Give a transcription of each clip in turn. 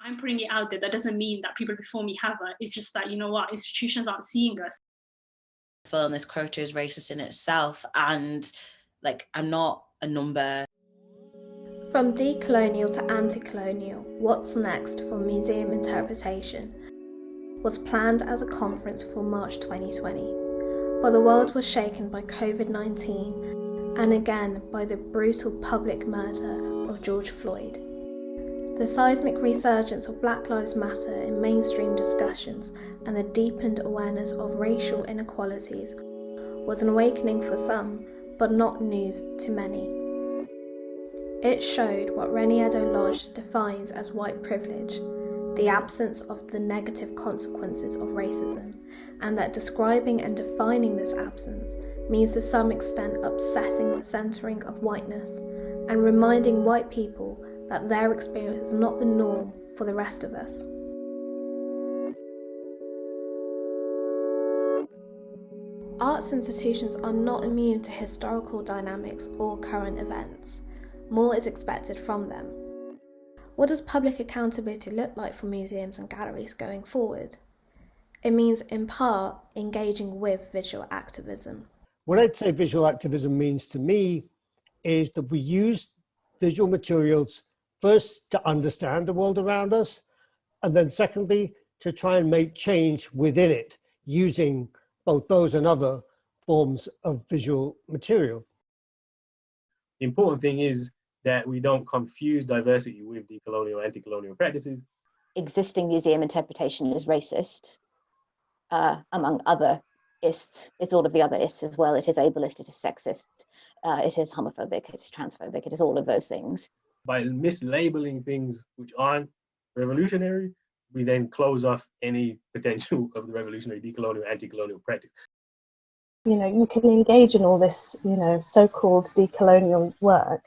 I'm putting it out there. That doesn't mean that people before me haven't. It's just that, you know what, institutions aren't seeing us. Film, this quota is racist in itself, and like, I'm not a number. From de-colonial to anti-colonial, what's next for museum interpretation was planned as a conference for March 2020, but the world was shaken by COVID-19 and again by the brutal public murder of George Floyd. The seismic resurgence of Black Lives Matter in mainstream discussions and the deepened awareness of racial inequalities was an awakening for some, but not news to many. It showed what Reniedo Lodge defines as white privilege, the absence of the negative consequences of racism, and that describing and defining this absence means to some extent upsetting the centering of whiteness and reminding white people that their experience is not the norm for the rest of us. Arts institutions are not immune to historical dynamics or current events. More is expected from them. What does public accountability look like for museums and galleries going forward? It means, in part, engaging with visual activism. What I'd say visual activism means to me is that we use visual materials first to understand the world around us, and then secondly, to try and make change within it using both those and other forms of visual material. The important thing is that we don't confuse diversity with decolonial, anti-colonial practices. Existing museum interpretation is racist, among other ists. It's all of the other ists as well. It is ableist, it is sexist, it is homophobic, it is transphobic, it is all of those things. By mislabeling things which aren't revolutionary, we then close off any potential of the revolutionary decolonial, anti-colonial practice. You know, you can engage in all this, so-called decolonial work,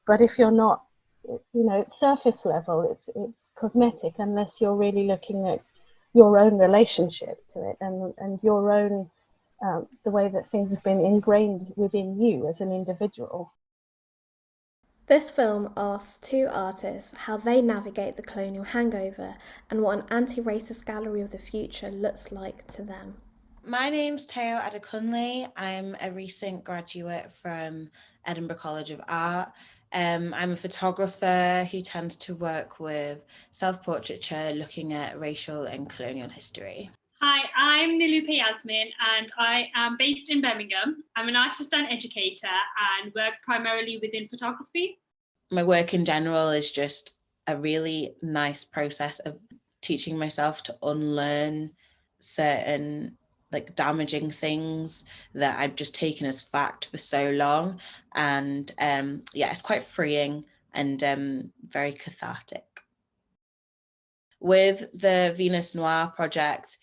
but if you're not, it's surface level, it's cosmetic, unless you're really looking at your own relationship to it and your own, the way that things have been ingrained within you as an individual. This film asks two artists how they navigate the colonial hangover and what an anti-racist gallery of the future looks like to them. My name's Adekunle. I'm a recent graduate from Edinburgh College of Art. I'm a photographer who tends to work with self-portraiture, looking at racial and colonial history. Hi, I'm Nilupa Yasmin and I am based in Birmingham. I'm an artist and educator and work primarily within photography. My work in general is just a really nice process of teaching myself to unlearn certain damaging things that I've just taken as fact for so long. And it's quite freeing and very cathartic. With the Venus Noire project,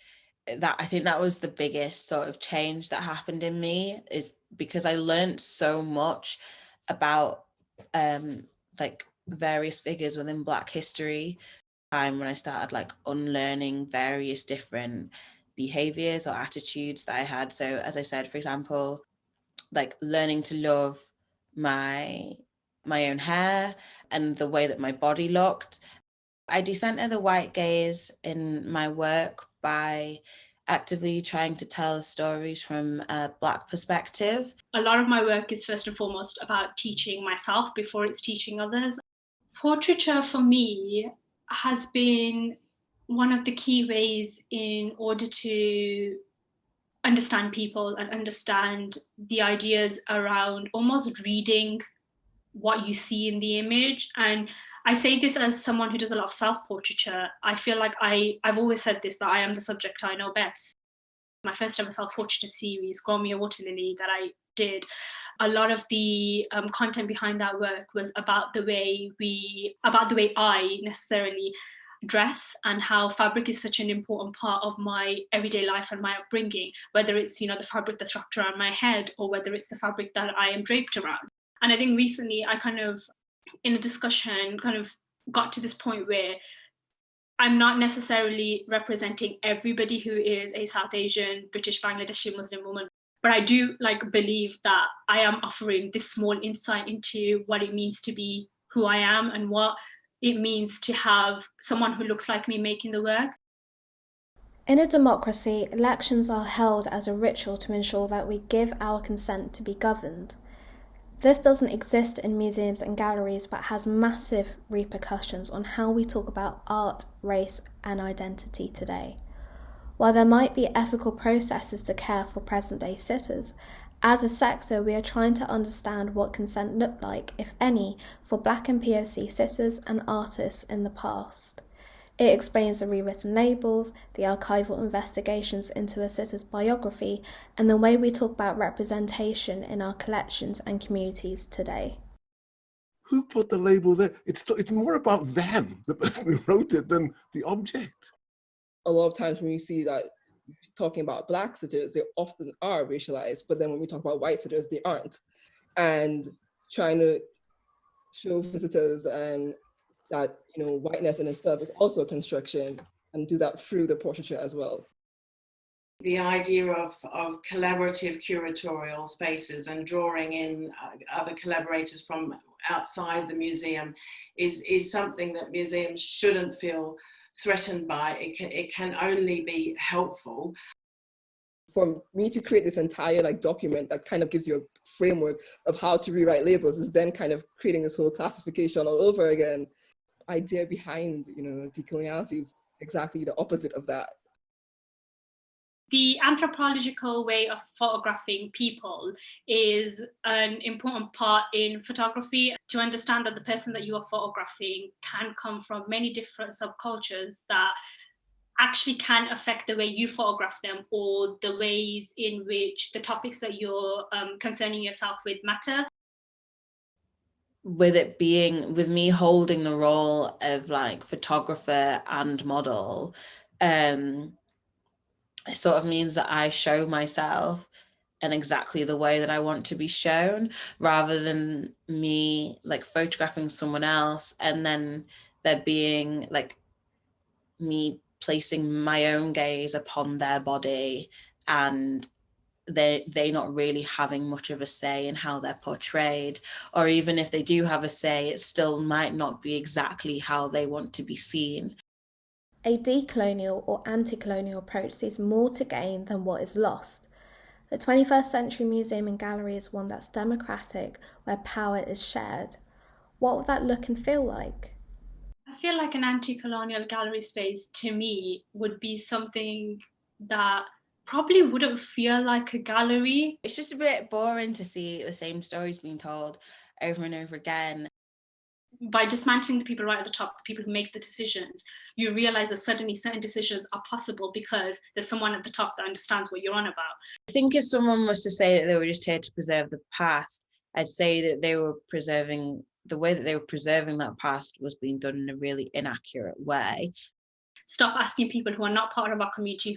I think that was the biggest sort of change that happened in me, is because I learned so much about various figures within Black history. Time when I started unlearning various different behaviors or attitudes that I had. So as I said, for example, learning to love my own hair and the way that my body looked. I decenter the white gaze in my work by actively trying to tell stories from a Black perspective. A lot of my work is first and foremost about teaching myself before it's teaching others. Portraiture for me has been one of the key ways in order to understand people and understand the ideas around almost reading what you see in the image. And I say this as someone who does a lot of self-portraiture. I feel like I've always said this, that I am the subject I know best. My first ever self-portraiture series, Grow Me a Water Lily, that I did, a lot of the content behind that work was about the way I necessarily dress and how fabric is such an important part of my everyday life and my upbringing, whether it's the fabric that's wrapped around my head or whether it's the fabric that I am draped around. And I think recently I in a discussion got to this point where I'm not necessarily representing everybody who is a South Asian, British, Bangladeshi Muslim woman, but I do believe that I am offering this small insight into what it means to be who I am and what it means to have someone who looks like me making the work. In a democracy, elections are held as a ritual to ensure that we give our consent to be governed. This doesn't exist in museums and galleries, but has massive repercussions on how we talk about art, race, and identity today. While there might be ethical processes to care for present-day sitters, as a sector we are trying to understand what consent looked like, if any, for Black and POC sitters and artists in the past. It explains the rewritten labels, the archival investigations into a sitter's biography, and the way we talk about representation in our collections and communities today. Who put the label there? It's more about them, the person who wrote it, than the object. A lot of times when you see that talking about Black sitters, they often are racialized, but then when we talk about white sitters, they aren't. And trying to show visitors and that, you know, whiteness in itself is also a construction, and do that through the portraiture as well. The idea of collaborative curatorial spaces and drawing in other collaborators from outside the museum is something that museums shouldn't feel threatened by. It can only be helpful. For me to create this entire document that kind of gives you a framework of how to rewrite labels is then kind of creating this whole classification all over again. Idea behind, you know, decoloniality is exactly the opposite of that. The anthropological way of photographing people is an important part in photography. To understand that the person that you are photographing can come from many different subcultures that actually can affect the way you photograph them, or the ways in which the topics that you're concerning yourself with matter. With me holding the role of photographer and model, it sort of means that I show myself in exactly the way that I want to be shown, rather than me photographing someone else and then there being me placing my own gaze upon their body and they not really having much of a say in how they're portrayed, or even if they do have a say, it still might not be exactly how they want to be seen. A decolonial or anti-colonial approach sees more to gain than what is lost. The 21st century museum and gallery is one that's democratic, where power is shared. What would that look and feel like? I feel like an anti-colonial gallery space, to me, would be something that probably wouldn't feel like a gallery. It's just a bit boring to see the same stories being told over and over again. By dismantling the people right at the top, the people who make the decisions, you realise that suddenly certain decisions are possible because there's someone at the top that understands what you're on about. I think if someone was to say that they were just here to preserve the past, I'd say that they were preserving, the way that they were preserving that past was being done in a really inaccurate way. Stop asking people who are not part of our community,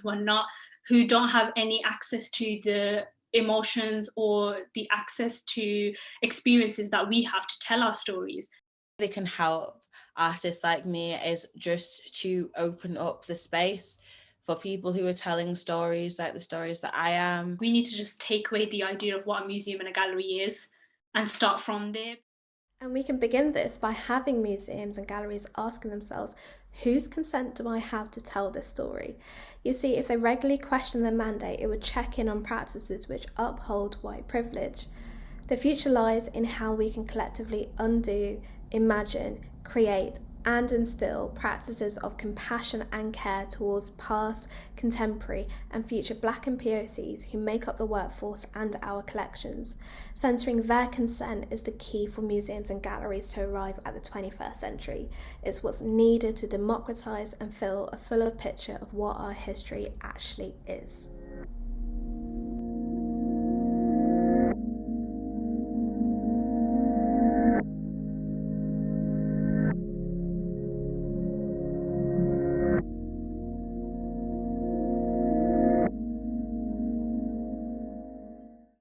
who don't have any access to the emotions or the access to experiences that we have to tell our stories. They can help artists like me is just to open up the space for people who are telling stories like the stories that I am. We need to just take away the idea of what a museum and a gallery is and start from there. And we can begin this by having museums and galleries asking themselves, whose consent do I have to tell this story? You see, if they regularly question their mandate, it would check in on practices which uphold white privilege. The future lies in how we can collectively undo, imagine, create, and instill practices of compassion and care towards past, contemporary, and future Black and POCs who make up the workforce and our collections. Centering their consent is the key for museums and galleries to arrive at the 21st century. It's what's needed to democratise and fill a fuller picture of what our history actually is.